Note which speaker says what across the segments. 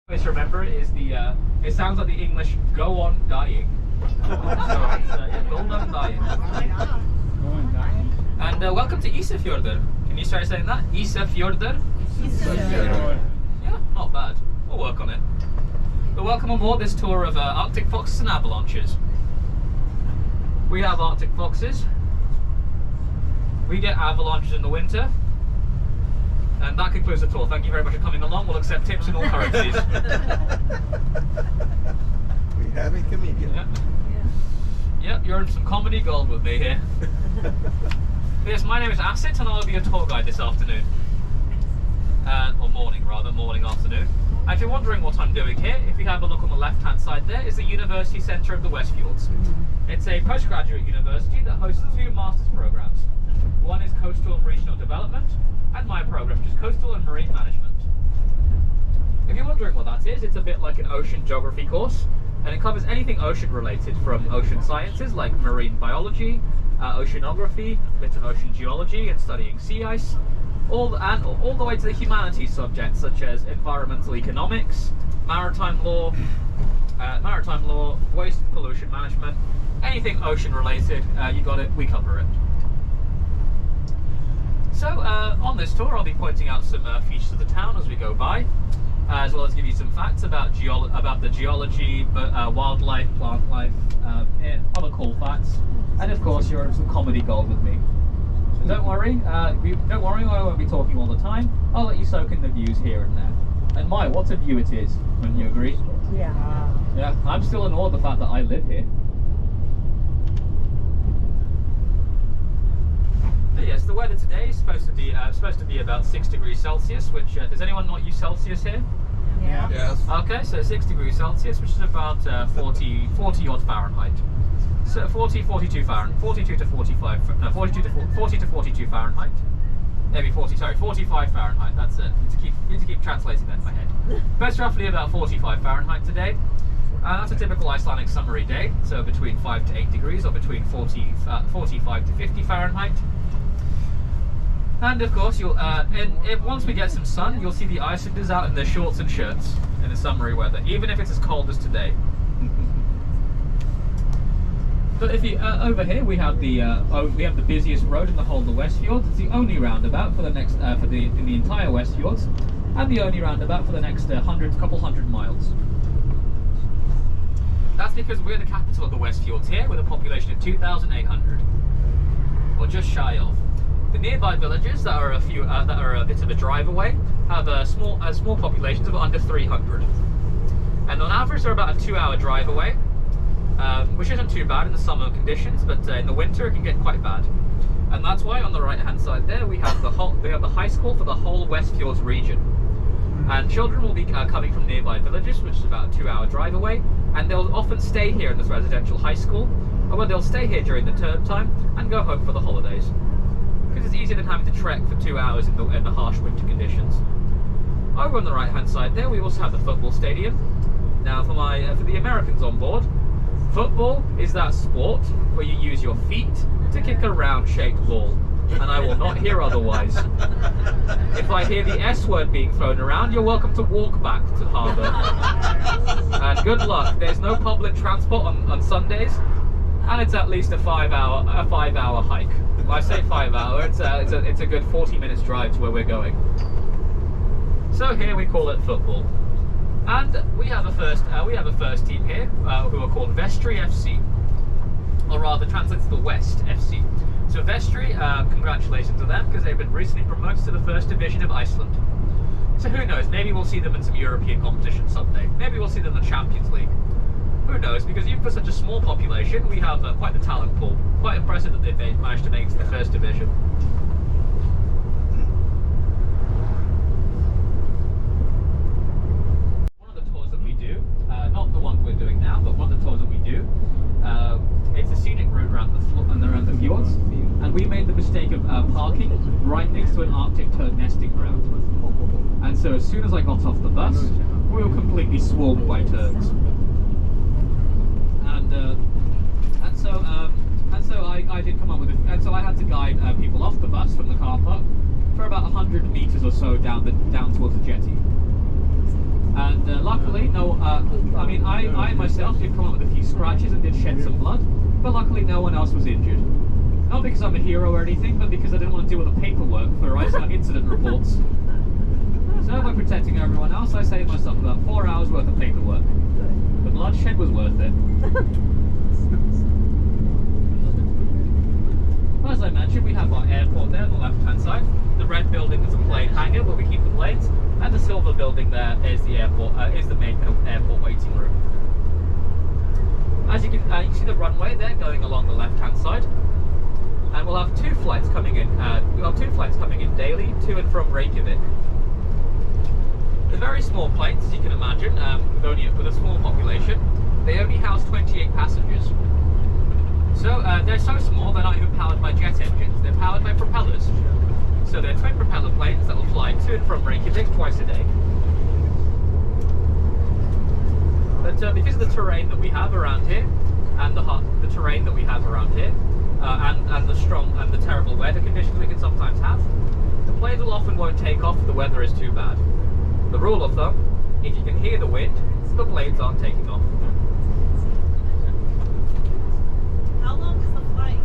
Speaker 1: Always remember is the it sounds like the English "go on dying." So it's go on dying.
Speaker 2: Go on dying.
Speaker 1: And welcome to Isafjordur. Can you start saying that? Isafjordur?
Speaker 2: Isafjordur.
Speaker 1: Yeah, not bad. We'll work on it. But welcome on board this tour of Arctic foxes and avalanches. We have Arctic foxes. We get avalanches in the winter. And that concludes the tour. Thank you very much for coming along. We'll accept tips in all currencies.
Speaker 3: We have a comedian.
Speaker 1: Yep, you're in some comedy gold with me here. Yes, my name is Asit and I'll be your tour guide this afternoon. Or morning rather, afternoon. And if you're wondering what I'm doing here, if you have a look on the left hand side there, is the University Centre of the Westfjords. It's a postgraduate university that hosts two master's programs. One is Coastal and Regional Development, and my program, which is Coastal and Marine Management. If you're wondering what that is, it's a bit like an ocean geography course, and it covers anything ocean related, from ocean sciences like marine biology, oceanography, a bit of ocean geology and studying sea ice, all the way to the humanities subjects such as environmental economics, maritime law, waste and pollution management, anything ocean related, you got it, we cover it. So on this tour I'll be pointing out some features of the town as we go by, as well as give you some facts about the geology, wildlife, plant life, other cool facts, and of course you're in some comedy gold with me. So don't worry, I won't be talking all the time. I'll let you soak in the views here and there. And my, what a view it is, wouldn't you agree?
Speaker 4: Yeah.
Speaker 1: Yeah, I'm still in awe of the fact that I live here. But yes, the weather today is supposed to be about 6 degrees Celsius, which, does anyone not use Celsius here?
Speaker 4: Yeah.
Speaker 3: Yes.
Speaker 1: Okay, so 6 degrees Celsius, which is about 40 odd Fahrenheit. So 42 to 45, no, 40 to 42 Fahrenheit. Maybe 45 Fahrenheit, that's it. Need to keep translating that in my head. But it's roughly about 45 Fahrenheit today. That's a typical Icelandic summery day, so between 5 to 8 degrees, or between 45 to 50 Fahrenheit. And of course, once we get some sun, you'll see the Icelanders out in their shorts and shirts in the summery weather, even if it's as cold as today. But if you over here we have the busiest road in the whole of the Westfjords. It's the only roundabout for the next in the entire Westfjords, and the only roundabout for the next couple hundred miles. That's because we're the capital of the Westfjords here, with a population of 2,800, or just shy of. The nearby villages that are a bit of a drive away have small populations of under 300, and on average they're about a 2-hour drive away, which isn't too bad in the summer conditions, but in the winter it can get quite bad. And that's why on the right hand side there we have the high school for the whole Westfjords region, and children will be coming from nearby villages, which is about a 2-hour drive away, and they'll often stay here in this residential high school, or they'll stay here during the term time and go home for the holidays, because it's easier than having to trek for 2 hours in the harsh winter conditions. Over on the right hand side there we also have the football stadium. Now for the Americans on board, football is that sport where you use your feet to kick a round-shaped ball, and I will not hear otherwise. If I hear the S word being thrown around, you're welcome to walk back to harbour. And good luck. There's no public transport on Sundays, and it's at least a 5-hour hike. When I say 5 hour, it's a good 40 minutes drive to where we're going. So here we call it football. And we have a first team here who are called Vestri FC, or rather translates to the West FC. So Vestri, congratulations to them, because they've been recently promoted to the first division of Iceland. So who knows, maybe we'll see them in some European competition someday. Maybe we'll see them in the Champions League. Who knows, because even for such a small population, we have quite the talent pool. Quite impressive that they've managed to make it to the first division. Not the one we're doing now, but one of the tours that we do. It's a scenic route around the fjords, and we made the mistake of parking right next to an Arctic tern nesting ground. And so as soon as I got off the bus, we were completely swarmed by terns. And so I did come up with and so I had to guide people off the bus from the car park for about 100 meters or so down towards the jetty. And luckily, no. I mean, I myself did come up with a few scratches and did shed some blood, but luckily no one else was injured. Not because I'm a hero or anything, but because I didn't want to deal with the paperwork for Iceland incident reports. So by protecting everyone else, I saved myself about 4 hours worth of paperwork. The bloodshed was worth it. As I mentioned, we have our airport there on the left-hand side. The red building is a plane hangar where we keep the planes, and the silver building there is the airport, is the main airport waiting room. As you can see the runway there going along the left-hand side, and we'll have two flights coming in. We'll have two flights coming in daily to and from Reykjavik. They're very small planes, as you can imagine, with a small population. They only house 28 passengers. So they're so small they're not even powered by jet engines, they're powered by propellers. So they're twin propeller planes that will fly to and from Reykjavik twice a day. But because of the terrain that we have around here, and the terrain that we have around here, and the strong and the terrible weather conditions we can sometimes have, the planes will often won't take off if the weather is too bad. The rule of thumb, if you can hear the wind, the planes aren't taking off.
Speaker 4: How long is the flight?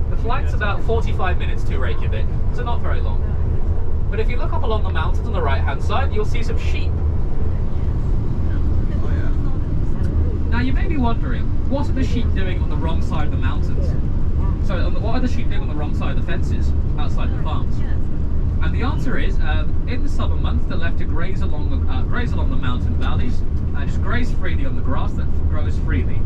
Speaker 1: The flight's about 45 minutes to Reykjavik, so not very long. But if you look up along the mountains on the right-hand side, you'll see some sheep.
Speaker 3: Oh yeah.
Speaker 1: Now you may be wondering, what are the sheep doing on the wrong side of the mountains? So what are the sheep doing on the wrong side of the fences, outside the farms? And the answer is, in the summer months, they're left to graze along the mountain valleys, just graze freely on the grass that grows freely.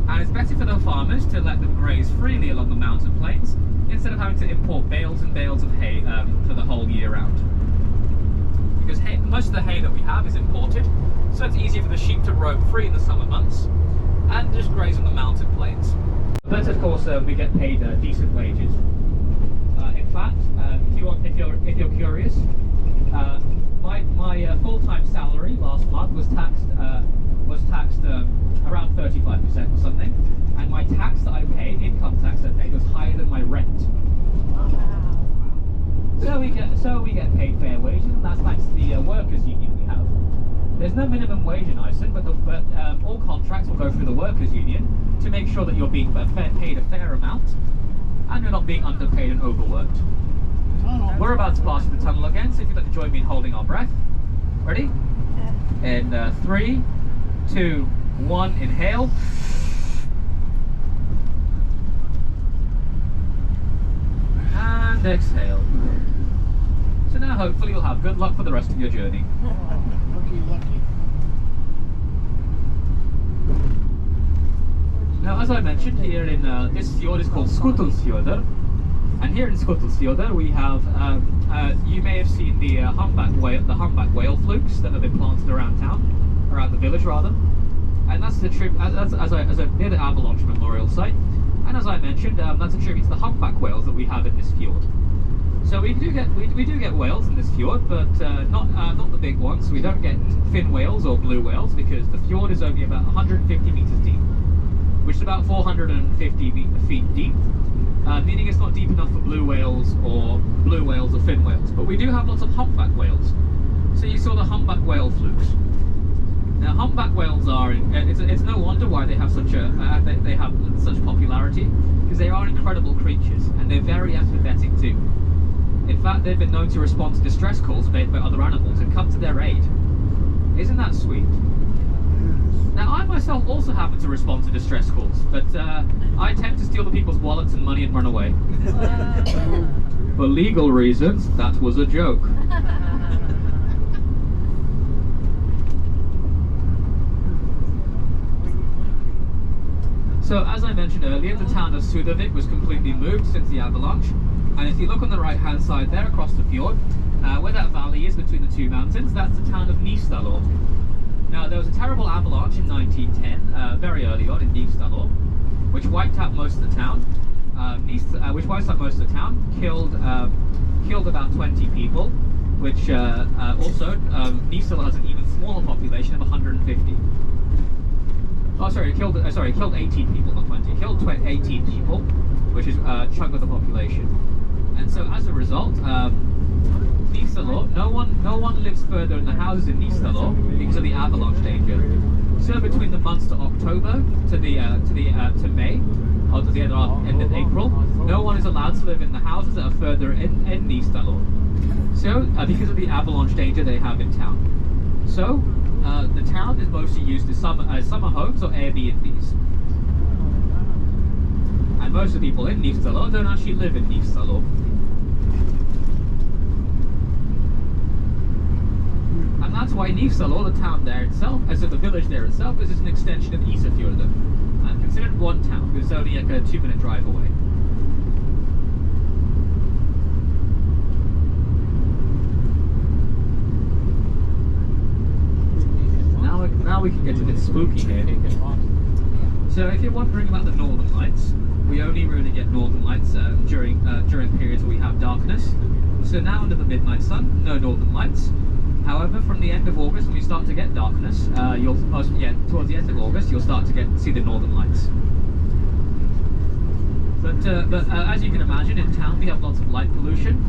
Speaker 1: And it's better for the farmers to let them graze freely along the mountain plains instead of having to import bales and bales of hay for the whole year round. Because most of the hay that we have is imported, so it's easier for the sheep to roam free in the summer months and just graze on the mountain plains. But of course, we get paid decent wages. In fact, if you're curious, my full-time salary last month was taxed around 35% or something, and my tax that I paid, income tax I paid, was higher than my rent. So we get paid fair wages, and that's thanks to the workers' union we have. There's no minimum wage in Iceland, but all contracts will go through the workers' union to make sure that you're being paid a fair amount, and you're not being underpaid and overworked. We're about to pass through the tunnel again, so if you'd like to join me in holding our breath. Ready? In 3, 2, 1, inhale. And exhale. So now hopefully you'll have good luck for the rest of your journey.
Speaker 2: Lucky.
Speaker 1: Now, as I mentioned, here in this fjord is called Skutulsfjordur, and here in Skutulsfjordur we have, you may have seen the humpback whale flukes that have been planted around town, around the village rather, and that's a near the Avalanche Memorial Site. And as I mentioned, that's a tribute to the humpback whales that we have in this fjord. So we do get whales in this fjord, but not the big ones. We don't get fin whales or blue whales because the fjord is only about 150 meters deep, which is about 450 feet deep, meaning it's not deep enough for blue whales or fin whales. But we do have lots of humpback whales. So you saw the humpback whale flukes. Now humpback whales are, it's no wonder why they have such such popularity, because they are incredible creatures and they're very empathetic too. In fact, they've been known to respond to distress calls made by other animals and come to their aid. Isn't that sweet? Now, I myself also happen to respond to distress calls, but I tend to steal the people's wallets and money and run away. For legal reasons, that was a joke. So, as I mentioned earlier, the town of Sudavik was completely moved since the avalanche. And if you look on the right-hand side there across the fjord, where that valley is between the two mountains, that's the town of Nýstallur. Now, there was a terrible avalanche in 1910, very early on in Nýstallur, which wiped out most of the town. Killed about 20 people, which also Nýstallur has an even smaller population of 150. Oh, sorry, killed 18 people, not 20. Killed 18 people, which is a chunk of the population. And so, as a result, Nistalor, no one lives further in the houses in Nistalor because of the avalanche danger. So between the months to October to May, or to the end of April, no one is allowed to live in the houses that are further in Nistalor. So because of the avalanche danger they have in town. So the town is mostly used as summer homes or Airbnbs. And most of the people in Nistalor don't actually live in Nistalor. And that's why Nistalor, the town there itself, as if the village there itself, is an extension of Isafjordur. And considered one town, because it's only like a 2-minute drive away. Now we can get a bit spooky here. So if you're wondering about the Northern Lights, we only really get Northern Lights during periods where we have darkness. So now under the midnight sun, no Northern Lights. However, from the end of August, when we start to get darkness, towards the end of August, you'll start to see the Northern Lights. But as you can imagine, in town we have lots of light pollution.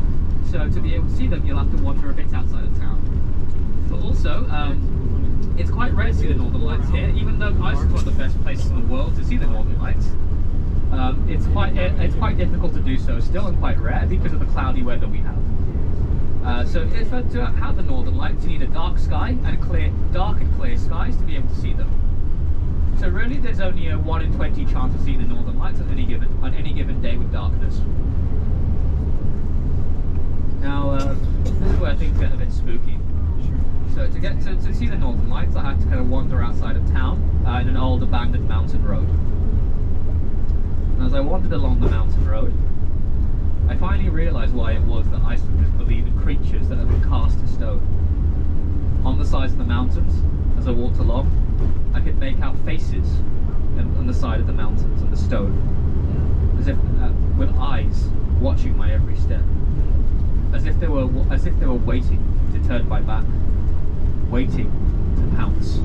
Speaker 1: So to be able to see them, you'll have to wander a bit outside of town. But also, it's quite rare to see the Northern Lights here, even though Iceland is one of the best places in the world to see the Northern Lights. It's quite difficult to do so still, and quite rare because of the cloudy weather we have. So if to have the Northern Lights, you need a dark sky and dark and clear skies to be able to see them. So really, there's only a 1 in 20 chance of seeing the Northern Lights on any given day with darkness. Now, this is where things get a bit spooky. So to see the Northern Lights, I had to kind of wander outside of town in an old abandoned mountain road. And as I wandered along the mountain road, I finally realised why it was that Icelanders believe in creatures that have been cast to stone. On the sides of the mountains, as I walked along, I could make out faces on the side of the mountains and the stone, as if with eyes watching my every step, as if they were waiting to turn my back, waiting to pounce.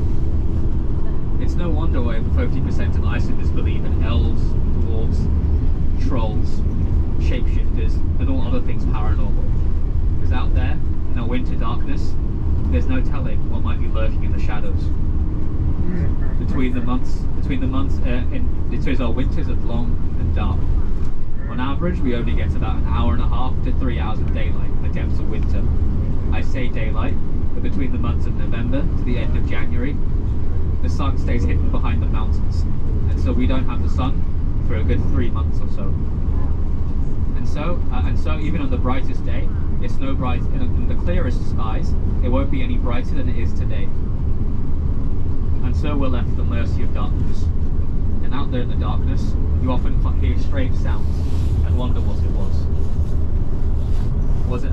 Speaker 1: It's no wonder why over 50% of Icelanders believe in elves, dwarves, trolls, shapeshifters, and all other things paranormal. Because out there, in our winter darkness, there's no telling what might be lurking in the shadows. Between the months, our winters are long and dark. On average, we only get about an hour and a half to 3 hours of daylight in the depths of winter. I say daylight, but between the months of November to the end of January, the sun stays hidden behind the mountains, and so we don't have the sun for a good 3 months or so. And so even on the brightest day, it's no bright in the clearest skies. It won't be any brighter than it is today. And so we're left at the mercy of darkness. And out there in the darkness, you often hear strange sounds and wonder what it was. Was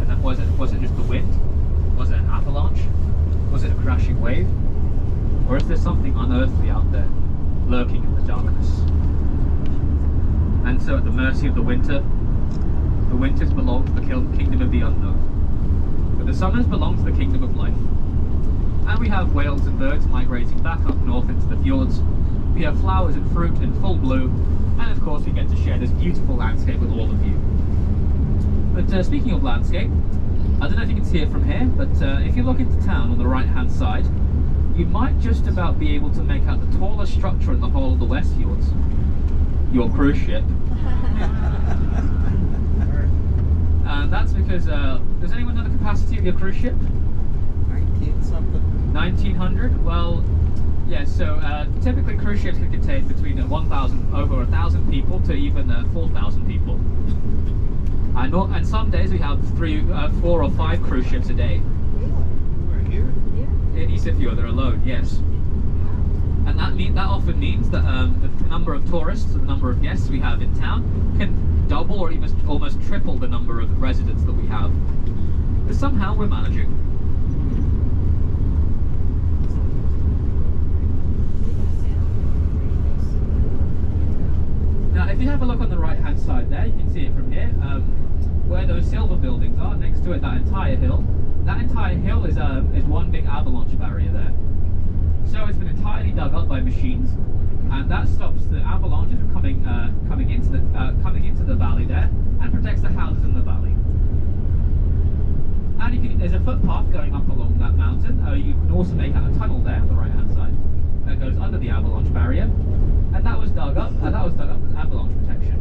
Speaker 1: it just the wind? Was it an avalanche? Was it a crashing wave? Or is there something unearthly out there, lurking in the darkness? And so at the mercy of the winters belong to the kingdom of the unknown. But the summers belong to the kingdom of life. And we have whales and birds migrating back up north into the fjords. We have flowers and fruit in full bloom. And of course we get to share this beautiful landscape with all of you. But speaking of landscape, I don't know if you can see it from here, but if you look into town on the right hand side, you might just about be able to make out the tallest structure in the whole of the West Fjords. Your cruise ship. And that's because, does anyone know the capacity of your cruise ship?
Speaker 2: 19 something.
Speaker 1: 1900? Well, yeah, so typically cruise ships can contain between over 1,000 people to even 4,000 people. And some days we have 4 or 5 cruise ships a day.
Speaker 2: We're here?
Speaker 1: In Isafjordur alone, yes. And that often means that the number of tourists, the number of guests we have in town, can double or even almost triple the number of residents that we have. But somehow we're managing. Now, if you have a look on the right-hand side there, you can see it from here, where those silver buildings are, next to it, that entire hill is one big avalanche barrier there. So it's been entirely dug up by machines, and that stops the avalanches from coming into the valley there, and protects the houses in the valley. And there's a footpath going up along that mountain. You can also make out a tunnel there on the right hand side that goes under the avalanche barrier, and that was dug up. As avalanche protection.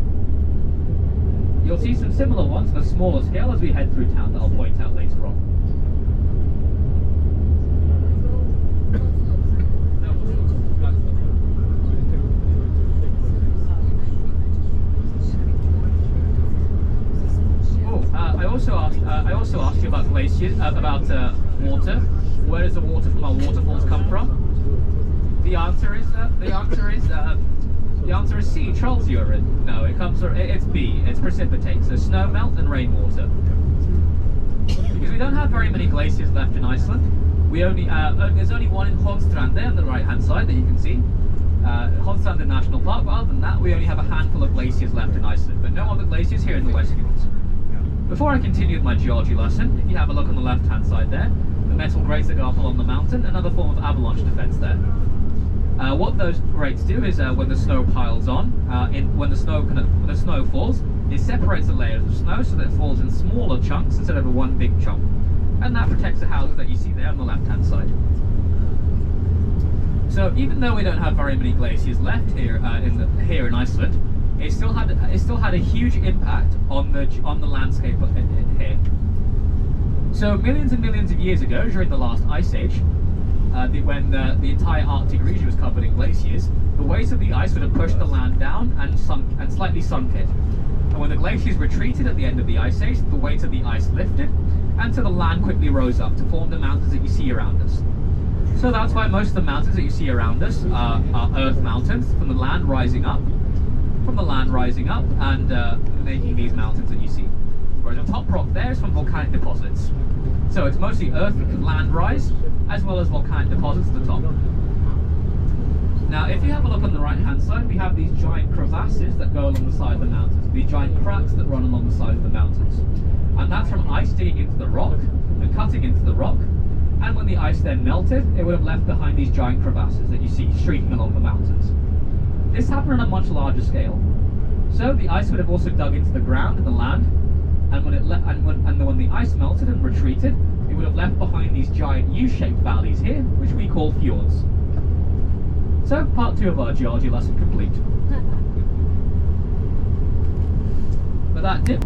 Speaker 1: You'll see some similar ones on a smaller scale as we head through town that I'll point out later on. I also asked you about glaciers, about water. Where does the water from our waterfalls come from? The answer is C. Charles urine. No, it comes from it's B. It's precipitate, so snow melt and rainwater. Because we don't have very many glaciers left in Iceland. We only there's only one in Hodstrand there on the right hand side that you can see. Hodstrand National Park. But other than that, we only have a handful of glaciers left in Iceland, but no other glaciers here in the Westfjords. Before I continue with my geology lesson, if you have a look on the left hand side there, the metal grates that go up along the mountain, another form of avalanche defense there. What those grates do is when the snow piles on, when the snow falls, it separates the layers of snow so that it falls in smaller chunks instead of a one big chunk. And that protects the houses that you see there on the left hand side. So even though we don't have very many glaciers left here in Iceland, it still had a huge impact on the landscape here. So millions and millions of years ago, during the last ice age, when the entire Arctic region was covered in glaciers, the weight of the ice would have pushed the land down and slightly sunk it. And when the glaciers retreated at the end of the ice age, the weight of the ice lifted, and so the land quickly rose up to form the mountains that you see around us. So that's why most of the mountains that you see around us are earth mountains, from the land rising up and making these mountains that you see. Whereas the top rock there is from volcanic deposits. So it's mostly earth and land rise, as well as volcanic deposits at the top. Now, if you have a look on the right hand side, we have these giant crevasses that go along the side of the mountains, these giant cracks that run along the side of the mountains. And that's from ice digging into the rock and cutting into the rock. And when the ice then melted, it would have left behind these giant crevasses that you see streaking along the mountains. This happened on a much larger scale. So the ice would have also dug into the ground and the land, and when the ice melted and retreated, it would have left behind these giant U-shaped valleys here, which we call fjords. So part 2 of our geology lesson complete. But that dip